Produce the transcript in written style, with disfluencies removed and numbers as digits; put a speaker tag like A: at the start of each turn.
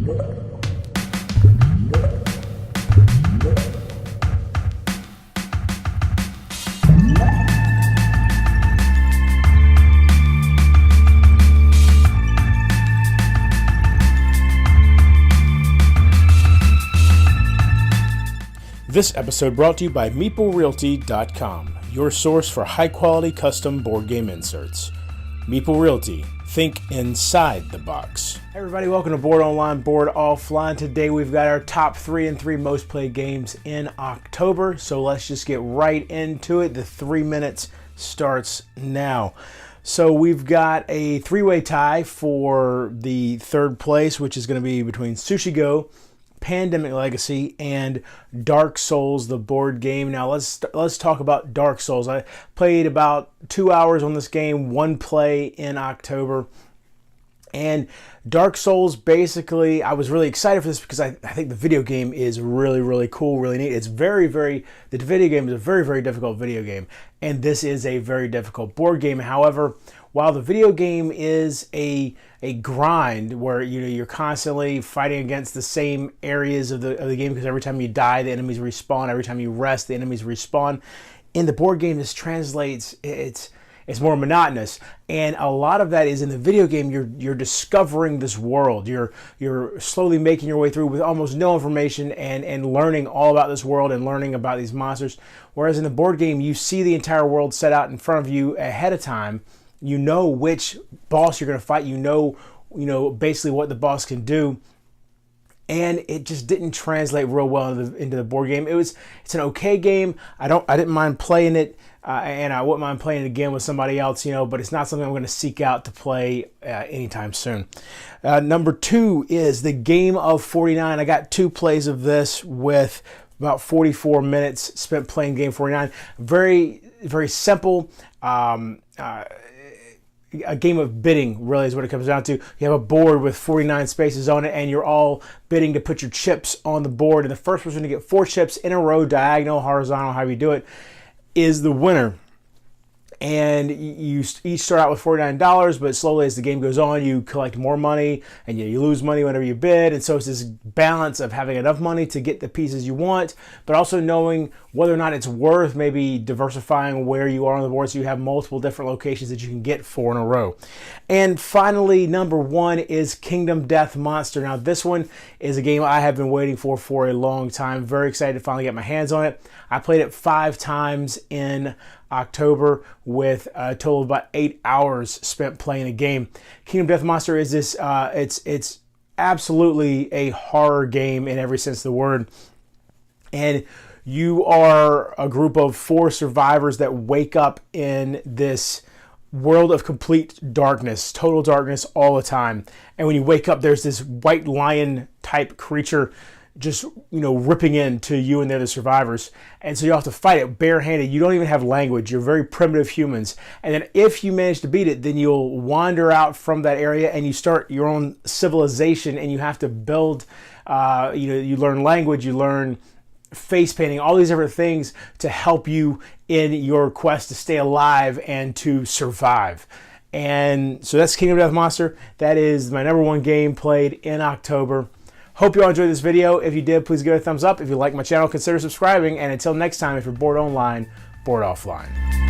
A: This episode brought to you by MeepleRealty.com, your source for high-quality custom board game inserts. Meeple Realty, think inside the box. Hey everybody, welcome to Board Online, Board Offline. Today we've got our top 3 and 3 most played games in October, so let's just get right into it. The 3 minutes starts now. So we've got a three-way tie for the third place, which is going to be between Sushi Go, Pandemic Legacy, and Dark Souls, the board game. Now let's talk about Dark Souls. I played about 2 hours on this game, one play in October. And Dark Souls, basically, I was really excited for this because I think the video game is really cool, really neat. It's the video game is a very difficult video game, and this is a very difficult board game. However, while the video game is a grind where you're constantly fighting against the same areas of the game, because every time you die, the enemies respawn. Every time you rest, the enemies respawn. In the board game, this translates. It's more monotonous, and a lot of that is in the video game. You're discovering this world. You're slowly making your way through with almost no information and learning all about this world and learning about these monsters. Whereas in the board game, you see the entire world set out in front of you ahead of time. You know which boss you're going to fight. You know basically what the boss can do. And it just didn't translate real well into the board game. It's an okay game. I didn't mind playing it, and I wouldn't mind playing it again with somebody else, but it's not something I'm going to seek out to play anytime soon. Number 2 is the Game of 49. I got 2 plays of this with about 44 minutes spent playing Game 49. Very simple. A game of bidding, really, is what it comes down to. You have a board with 49 spaces on it, and you're all bidding to put your chips on the board. And the first person to get 4 chips in a row, diagonal, horizontal, however you do it, is the winner. And you each start out with $49, but slowly as the game goes on, you collect more money, and you lose money whenever you bid. And so it's this balance of having enough money to get the pieces you want, but also knowing whether or not it's worth maybe diversifying where you are on the board, so you have multiple different locations that you can get 4 in a row. And finally, number 1 is Kingdom Death Monster. Now this one is a game I have been waiting for a long time. Very excited to finally get my hands on it. I played it 5 times in October with a total of about 8 hours spent playing the game. Kingdom Death Monster is this, it's absolutely a horror game in every sense of the word. And you are a group of 4 survivors that wake up in this world of complete darkness, total darkness all the time. And when you wake up, there's this white lion type creature just ripping into you and the other survivors, and so you have to fight it barehanded. You don't even have language. You're very primitive humans, and then if you manage to beat it, then you'll wander out from that area and you start your own civilization, and you have to build you learn language, you learn face painting, all these different things to help you in your quest to stay alive and to survive. And so that's Kingdom Death Monster. That is my number 1 game played in October. Hope you all enjoyed this video. If you did, please give it a thumbs up. If you like my channel, consider subscribing. And until next time, if you're bored online, board offline.